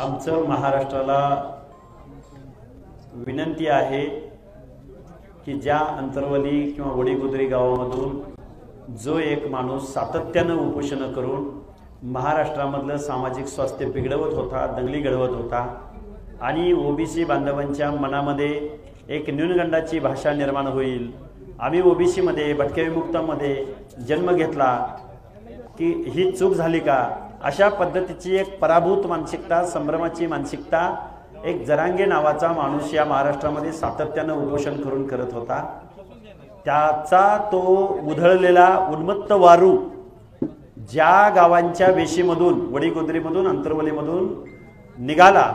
आमचं महाराष्ट्राला विनंती आहे की ज्या अंतरवली किंवा वडीगुद्री गावामधून जो एक माणूस सातत्याने उपोषण करून महाराष्ट्रामधलं सामाजिक स्वास्थ्य बिघडवत होता, दंगली घडवत होता आणि ओबीसी बांधवांच्या मनामध्ये एक न्यूनगंडाची भाषा निर्माण होईल, आम्ही ओबीसी मध्ये भटक्या विमुक्तांमध्ये जन्म घेतला की ही चूक झाली का, अशा पद्धतीची एक पराभूत मानसिकता, संभ्रमाची मानसिकता एक जरांगे नावाचा माणूस या महाराष्ट्रामध्ये सातत्याने उपोषण करून करत होता। त्याचा तो उधळलेला उन्मत्त वारू ज्या गावांच्या वेशीमधून, वडीगुद्रीमधून, अंतरवलीमधून निघाला,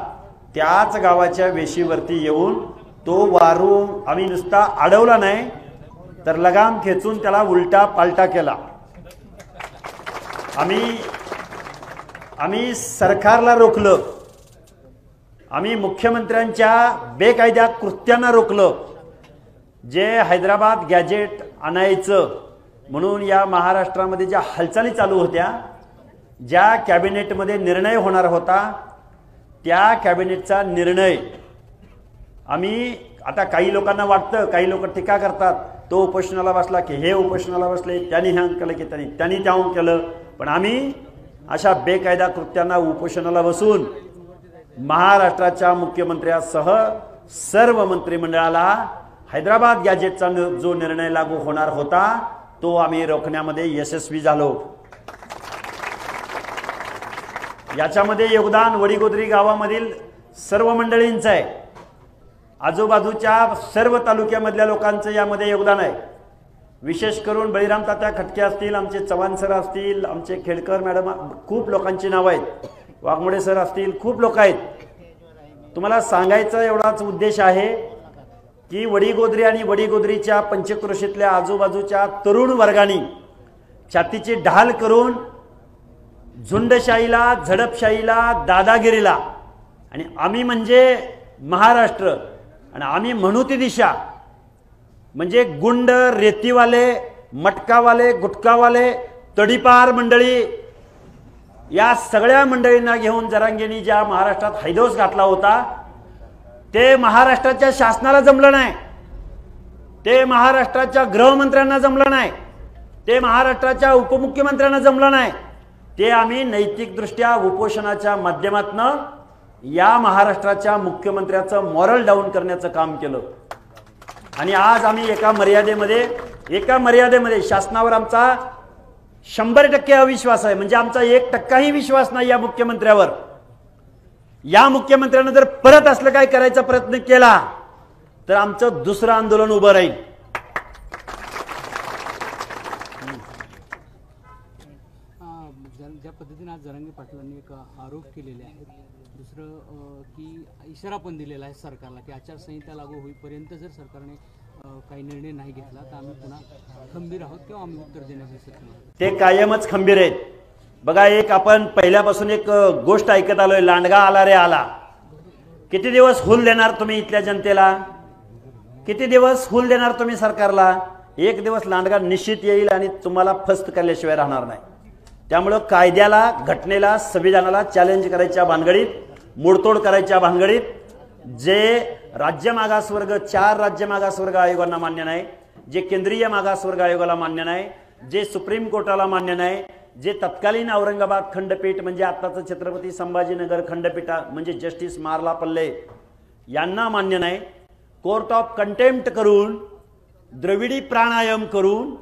त्याच गावाच्या वेशीवरती येऊन तो वारू आम्ही नुसता अडवला नाही तर लगाम खेचून त्याला उलटा पालटा केला। आम्ही सरकारला रोखलं, आम्ही मुख्यमंत्र्यांच्या बेकायदा कृत्यांना रोखलं। जे हैदराबाद गॅजेट आणायचं म्हणून या महाराष्ट्रामध्ये ज्या हालचाली चालू होत्या, ज्या कॅबिनेटमध्ये निर्णय होणार होता, त्या कॅबिनेटचा निर्णय आम्ही, आता काही लोकांना वाटतं, काही लोक टीका करतात, तो उपोषणाला बसला की हे उपोषणाला बसले, त्यांनी हे केलं की त्यांनी त्याहून केलं, पण आम्ही अशा बेकायदा कृत्यांना उपोषणाला बसून महाराष्ट्राच्या मुख्यमंत्र्यासह सर्व मंत्रिमंडळाला हैदराबाद गॅजेटचा जो निर्णय लागू होणार होता तो आम्ही रोखण्यामध्ये यशस्वी झालो। याच्यामध्ये योगदान वडीगुद्री गावामधील सर्व मंडळींचं आहे, आजूबाजूच्या सर्व तालुक्यामधल्या लोकांचं यामध्ये योगदान आहे। विशेष करून बळीराम तात्या खटके असतील, आमचे चव्हाण सर असतील, आमचे खेडकर मॅडम, खूप लोकांची नावं आहेत, वाघमोडे सर असतील, खूप लोक आहेत। तुम्हाला सांगायचा एवढाच उद्देश आहे की वडीगुद्री आणि वडीगुद्रीच्या पंचक्रोशीतल्या आजूबाजूच्या तरुण वर्गाने छातीची ढाल करून झुंडशाहीला, झडपशाहीला, दादागिरीला, आणि आम्ही म्हणजे महाराष्ट्र आणि आम्ही म्हणू ती दिशा म्हणजे गुंड, रेतीवाले, मटकावाले, गुटखावाले, तडीपार मंडळी, या सगळ्या मंडळींना घेऊन जरांगेंनी ज्या महाराष्ट्रात हैदोस घातला होता ते महाराष्ट्राच्या शासनाला जमलं नाही, ते महाराष्ट्राच्या गृहमंत्र्यांना जमलं नाही, ते महाराष्ट्राच्या उपमुख्यमंत्र्यांना जमलं नाही, ते आम्ही नैतिकदृष्ट्या उपोषणाच्या माध्यमातून या महाराष्ट्राच्या मुख्यमंत्र्याचं मॉरल डाऊन करण्याचं काम केलं। आणि आज आम्ही एका मर्यादेमध्ये शासनावर आमचा 100% अविश्वास आहे, म्हणजे आमचा 1% विश्वास नाही या मुख्यमंत्र्यावर। या मुख्यमंत्र्याने जर परत असलं काय करायचा प्रयत्न केला तर आमचं दुसरं आंदोलन उभं राहील। ज्या पद्धतीने आज जरांगे पाटलांनी एक आरोप केलेले आहेत, दुसरं की इशारा पण दिलेला आहे सरकारला की आचारसंहिता लागू होईपर्यंत जर सरकारने काही निर्णय नाही घेतला तर आम्ही पुन्हा खंबीर आहोत किंवा आम्ही उत्तर देण्याचे सक्षम आहोत। ते कायमच खंबीर आहेत। बघा, एक आपण पहिल्यापासून एक गोष्ट ऐकत आलोय, लांडगा आला रे आला। किती दिवस हुल देणार तुम्ही इथल्या जनतेला? किती दिवस हुल देणार तुम्ही सरकारला? एक दिवस लांडगा निश्चित येईल आणि तुम्हाला फस्त करल्याशिवाय राहणार नाही। त्यामुळे कायद्याला, घटनेला, संविधानाला चॅलेंज करायच्या भानगडीत, मोडतोड करायच्या भानगडीत, जे राज्य मागासवर्ग 4 राज्य मागासवर्ग आयोगांना मान्य नाही, जे केंद्रीय मागासवर्ग आयोगाला मान्य नाही, जे सुप्रीम कोर्टाला मान्य नाही, जे तत्कालीन औरंगाबाद खंडपीठ म्हणजे आताचं छत्रपती संभाजीनगर खंडपीठ म्हणजे जस्टिस मारला पल्ले यांना मान्य नाही, कोर्ट ऑफ कंटेम्प्ट करून, द्रविडी प्राणायाम करून,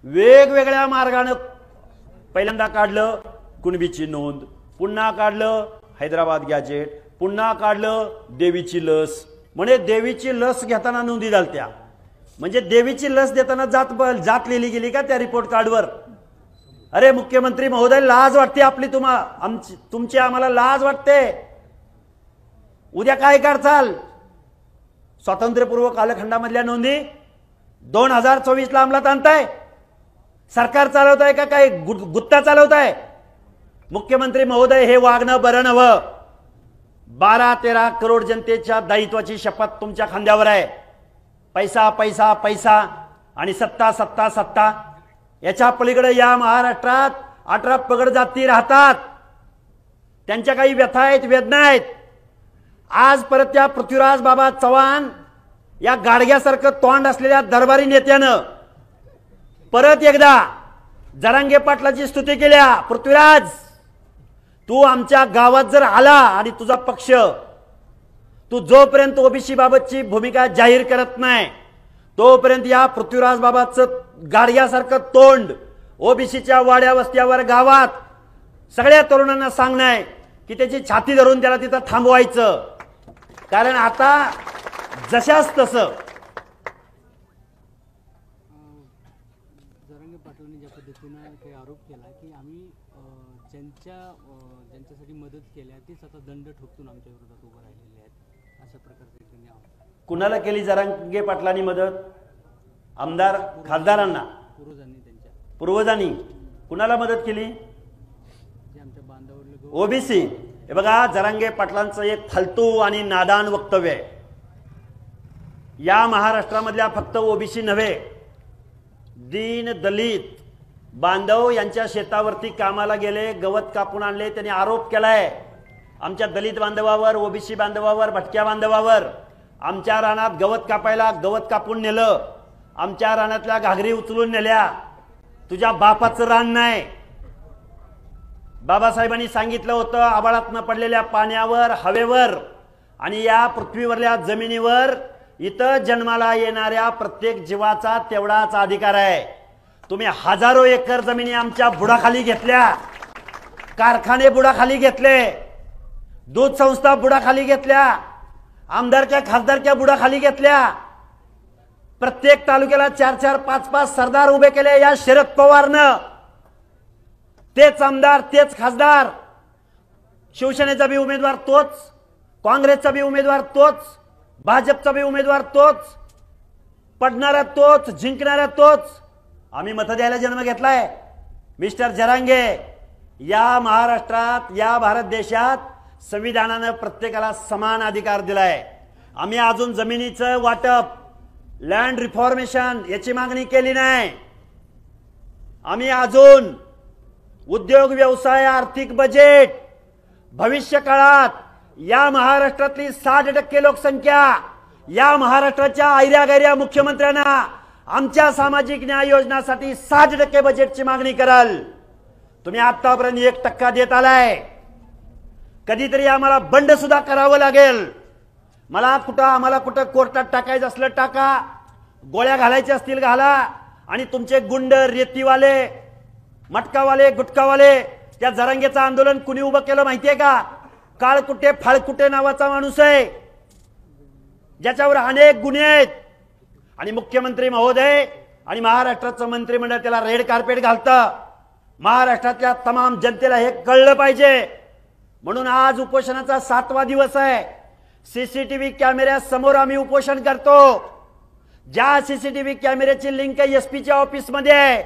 वेगवेगळ्या मार्गाने पहिल्यांदा काढलं कुणबीची नोंद, पुन्हा काढलं हैदराबाद गॅजेट, पुन्हा काढलं देवीची लस, म्हणजे देवीची लस घेताना नोंदी झालत्या, म्हणजे देवीची लस देताना जात लिहिली गेली का त्या रिपोर्ट कार्डवर? अरे मुख्यमंत्री महोदय, लाज वाटते आपली, तुमची आम्हाला लाज वाटते। उद्या काय करचाल? स्वातंत्र्यपूर्व कालखंडामधल्या नोंदी 2024 ला अंमलात आणताय? सरकार चालवत आहे का काय गुत्ता चालवत आहे? मुख्यमंत्री महोदय, हे वागणं बरं नव्हं। 12-13 करोड जनतेच्या दायित्वाची शपथ तुमच्या खांद्यावर आहे। पैसा पैसा पैसा आणि सत्ता सत्ता सत्ता, याच्या पलीकडे या महाराष्ट्रात 18 पगड जाती राहतात। त्यांच्या काही व्यथा आहेत, वेदना आहेत. आज परत त्या पृथ्वीराज बाबा चव्हाण या गाडग्यासारखं तोंड असलेल्या दरबारी नेत्यानं परत एकदा जरांगे पाटलाची स्तुती केल्या. पृथ्वीराज, तू आमच्या गावात जर आला आणि तुझा पक्ष तू जोपर्यंत ओबीसी बाबतची भूमिका जाहीर करत नाही तोपर्यंत या पृथ्वीराज बाबाचं गाडग्यासारखं तोंड ओबीसीच्या वाड्या वस्त्यावर गावात सगळ्या तरुणांना सांगणं की त्याची छाती धरून त्याला तिथं थांबवायचं. कारण आता जशास तसं जरांगे पाटलांनी ज्या पद्धतीनं काही आरोप केला की आम्ही ज्यांच्यासाठी मदत केल्या तीच आता दंड ठोकून आमच्या विरोधात उभं राहिलेले आहेत, अशा प्रकारचे त्यांनी आरोप. कुणाला केली जरांगे पाटलांनी मदत? आमदार खासदारांना, पूर्वजांनी कुणाला मदत केली? आमच्या बांधावर ओबीसी. हे बघा, जरांगे पाटलांचं एक फालतू आणि नादान वक्तव्य आहे. या महाराष्ट्रामधल्या फक्त ओबीसी नव्हे, दीन दलित बांधव यांच्या शेतावरती कामाला गेले, गवत कापून आणले. त्यांनी आरोप केलाय आमच्या दलित बांधवावर, ओबीसी बांधवावर, भटक्या बांधवावर. आमच्या रानात गवत कापायला गवत कापून नेलं, आमच्या रानातल्या घागरी उचलून नेल्या. तुझ्या बापाचं रान नाही. बाबासाहेबांनी सांगितलं होतं आभाळातनं पडलेल्या पाण्यावर, हवेवर आणि या पृथ्वीवरल्या जमिनीवर इथं जन्माला येणाऱ्या प्रत्येक जीवाचा तेवढाच अधिकार आहे. तुम्ही हजारो एकर जमिनी आमच्या बुडाखाली घेतल्या, कारखाने बुडाखाली घेतले, दूध संस्था बुडाखाली घेतल्या, आमदारच्या खासदारच्या बुडाखाली घेतल्या. प्रत्येक तालुक्याला 4-4, 5-5 सरदार उभे केले या शरद पवारनं. तेच आमदार, तेच खासदार. शिवसेनेचा बी उमेदवार तोच, काँग्रेसचा बी उमेदवार तोच, भाजपचा बी उमेदवार तोच, पडणारा तोच, जिंकणारा तोच. आम्ही मत द्यायला जन्म घेतलाय. मिस्टर जरांगे, या महाराष्ट्रात, या भारत देशात संविधानानं प्रत्येकाला समान अधिकार दिलाय. आम्ही अजून जमिनीचं वाटप, लँड रिफॉर्मेशन याची मागणी केली नाही. आम्ही अजून उद्योग व्यवसाय, आर्थिक बजेट, भविष्य काळात या महाराष्ट्रातली 60% लोकसंख्या या महाराष्ट्राच्या आयऱ्या मुख्यमंत्र्यांना आमच्या सामाजिक न्याय योजनासाठी 60% बजेटची मागणी कराल. तुम्ही आतापर्यंत 1% देत आलाय. कधीतरी आम्हाला बंड सुद्धा करावं लागेल. आम्हाला कुठं कोर्टात टाकायचं असलं टाका, गोळ्या घालायच्या असतील घाला. आणि तुमचे गुंड, रेतीवाले, मटकावाले, गुटकावाले, त्या जरांगेचं आंदोलन कुणी उभं केलं माहितीये का? काळकुटे फाळकुटे नावाचा माणूस आहे, ज्याच्यावर अनेक गुन्हे आहेत. आणि मुख्यमंत्री महोदय आणि महाराष्ट्राचं मंत्रिमंडळ त्याला रेड कार्पेट घालतं. महाराष्ट्रातल्या तमाम जनतेला हे कळलं पाहिजे. म्हणून आज उपोषणाचा 7वा दिवस आहे. सीसीटीव्ही कॅमेऱ्यासमोर आम्ही उपोषण करतो. ज्या सीसीटीव्ही कॅमेऱ्याची लिंक एसपीच्या ऑफिसमध्ये आहे,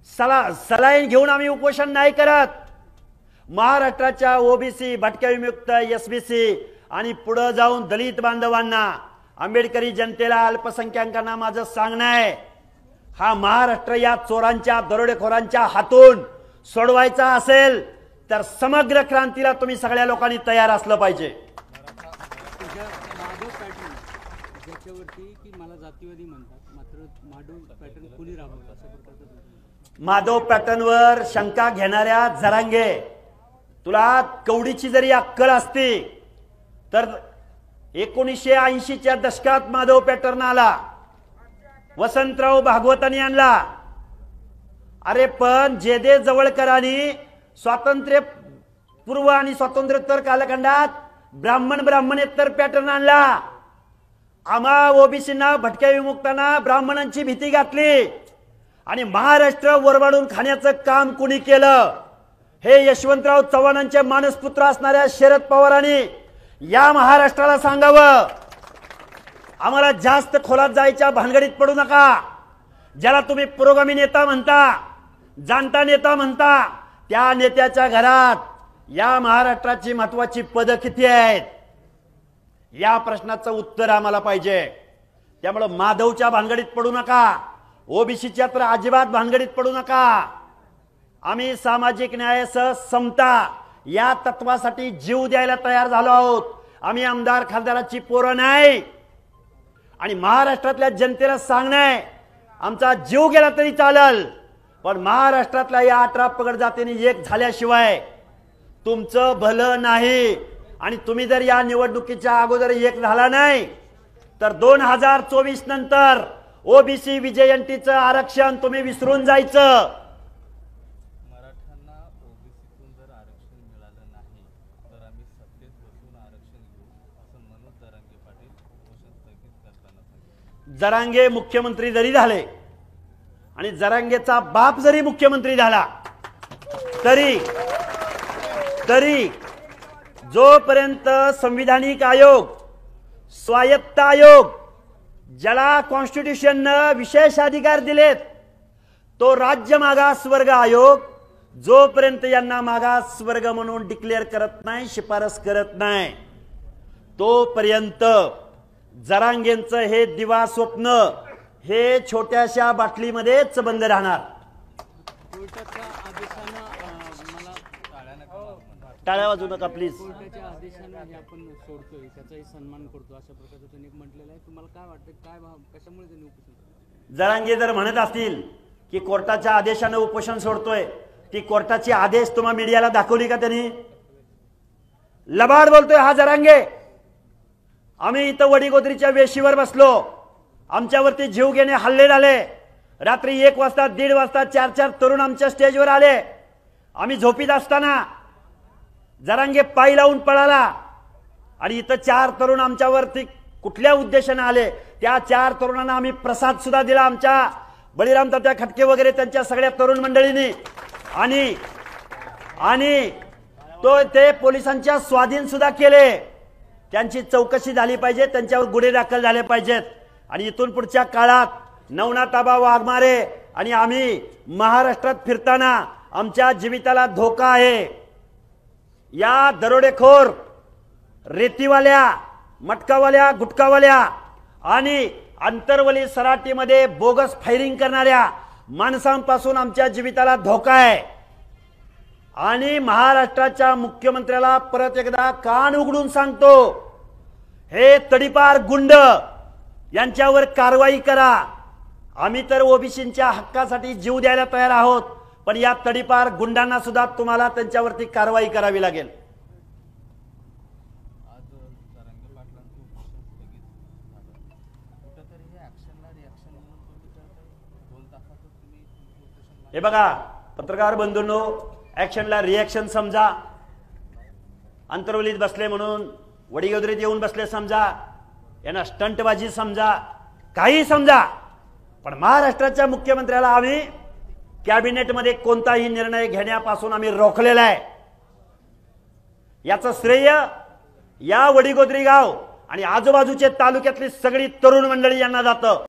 सलाईन घेऊन आम्ही उपोषण नाही करत. महाराष्ट्राच्या ओबीसी, भटक्या विमुक्त, एसबीसी आणि पुढे जाऊन दलित बांधवांना, आंबेडकरी जनतेला, अल्पसंख्याकांना माझं सांगणं आहे, हा महाराष्ट्र या चोरांच्या, दरोडेखोरांच्या हातून सोडवायचा असेल तर समग्र क्रांतीला तुम्ही सगळ्या लोकांनी तयार असलं पाहिजे. ज्याच्यावरती की मला जातीवादी म्हणतात, मात्र माधव पॅटर्न कुणी राबवलं असं प्रकारचं? माधव पॅटर्नवर शंका घेणाऱ्या जरांगे, तुला कवडीची जरी अक्कल असती तर 1980च्या दशकात माधव पॅटर्न आला, वसंतराव भागवतांनी आणला. अरे पण जे जवळकरांनी स्वातंत्र्य पूर्व आणि स्वातंत्र्योत्तर कालखंडात ब्राह्मणेतर पॅटर्न आणला. आम्हा ओबीसींना, भटक्या विमुक्तांना ब्राह्मणांची भीती घातली आणि महाराष्ट्र वरवाडून खाण्याचं काम कुणी केलं? हे यशवंतराव चव्हाणांचे मानसपुत्र असणाऱ्या शरद पवारांनी या महाराष्ट्राला सांगावं. आम्हाला जास्त खोलात जायच्या भानगडीत पडू नका. ज्याला तुम्ही पुरोगामी नेता म्हणता, जाणता नेता म्हणता, त्या नेत्याच्या घरात या महाराष्ट्राची महत्वाची पदं किती आहेत? या प्रश्नाचं उत्तर आम्हाला पाहिजे. त्यामुळे माधवच्या भानगडीत पडू नका, ओबीसीच्या तर अजिबात भानगडीत पडू नका. आम्ही सामाजिक न्यायासह समता या तत्वासाठी जीव द्यायला तयार झालो आहोत। आम्ही आमदार खासदाराची पोरं नाही आणि महाराष्ट्रातल्या जनतेला सांगणे आमचा जीव गेला तरी चालेल, पण महाराष्ट्रातल्या या 18 पगड जातीने एक झाल्याशिवाय तुमचं भलं नाही। आणि तुम्ही जर या निवडणुकीच्या अगोदर एक झाला नाही तर 2024 नंतर ओबीसी विजयंतीचं आरक्षण तुम्ही विसरून जायचं। मराठ्यांना ओबीसीतून जर आरक्षण मिळालं नाही तर आम्ही सत्तेत बसून आरक्षण घेऊ असं मनोज जरांगे पाटील उपोषण स्थगित करताना सांगितलं। जरांगे मुख्यमंत्री जरी झाले आणि जरांगेचा बाप जरी मुख्यमंत्री झाला तरी जोपर्यंत संविधानिक आयोग, स्वायत्त आयोग, ज्याला कॉन्स्टिट्यूशनने विशेष अधिकार दिलेत, तो राज्य मागासवर्ग आयोग जोपर्यंत यांना मागासवर्ग म्हणून डिक्लेअर करत नाही, शिफारस करत नाही, तोपर्यंत जरांगेंचं हे दिवा स्वप्न हे छोट्याशा बाटलीमध्येच बंद राहणार। कोर्टाच्या आदेशानं मला टाळ्या वाजवू नका प्लीज। कोर्टाच्या आदेशानं हे आपण सोडतोय, त्याचाही सन्मान करतो अशा प्रकारचं त्यांनी एक म्हटलेलं आहे। तुम्हाला काय वाटतं, काय कशामुळे त्यांनी उपोषण केलं? जरांगे जर म्हणत असतील की कोर्टाच्या आदेशानं उपोषण सोडतोय, ती कोर्टाची आदेश तुम्हा मीडियाला दाखवली का त्यांनी? लबाड बोलतोय हा जरांगे। आम्ही इथं वडीगोद्रीच्या वेशीवर बसलो, आमच्यावरती जीव घेणे हल्ले झाले, रात्री 1 वाजता 1:30 वाजता 4 तरुण आमच्या स्टेजवर आले। आम्ही झोपीत असताना जरांगे पाय लावून पळाला आणि इथं 4 तरुण आमच्यावरती कुठल्या उद्देशाने आले, त्या 4 तरुणांना आम्ही प्रसाद सुद्धा दिला, आमच्या बळीराम तात्या खटके वगैरे त्यांच्या सगळ्या तरुण मंडळींनी। आणि ते पोलिसांच्या स्वाधीन सुद्धा केले। त्यांची चौकशी झाली पाहिजे, त्यांच्यावर गुन्हे दाखल झाले पाहिजेत। आणि इथून पुढच्या काळात नवनाथ आबा वाघमारे आणि आम्ही महाराष्ट्रात फिरताना आमच्या जीविताला धोका आहे। या दरोडेखोर, रेतीवाल्या, मटकावाल्या, गुटखावाल्या आणि अंतरवली सराटीमध्ये बोगस फायरिंग करणाऱ्या माणसांपासून आमच्या जीविताला धोका आहे। आणि महाराष्ट्राच्या मुख्यमंत्र्याला परत एकदा कान उघडून सांगतो, हे तडीपार गुंड यांच्यावर कारवाई करा। आम्ही तर ओबीसींच्या हक्कासाठी जीव द्यायला तयार आहोत, पण या तडीपार गुंडांना सुद्धा तुम्हाला त्यांच्यावरती कारवाई करावी लागेल। आज जरांगे पाटलांचं उपोषण स्थगित झालं, कुठेतरी हे ऍक्शनला रिॲक्शन म्हणून तुम्ही करताय। 2 तासातच तुम्ही उपोषण हे बघा पत्रकार बंधूंनो, ऍक्शनला रिॲक्शन समजा, अंतरवलीत बसले म्हणून वडीगोद्रीत येऊन बसले समजा, यांना स्टंटबाजी समजा, काही समजा, पण महाराष्ट्राच्या मुख्यमंत्र्याला आम्ही कॅबिनेटमध्ये कोणताही निर्णय घेण्यापासून आम्ही रोखलेला आहे। याचं श्रेय या वडीगोद्री गाव आणि आजूबाजूचे तालुक्यातली सगळी तरुण मंडळी यांना जातं।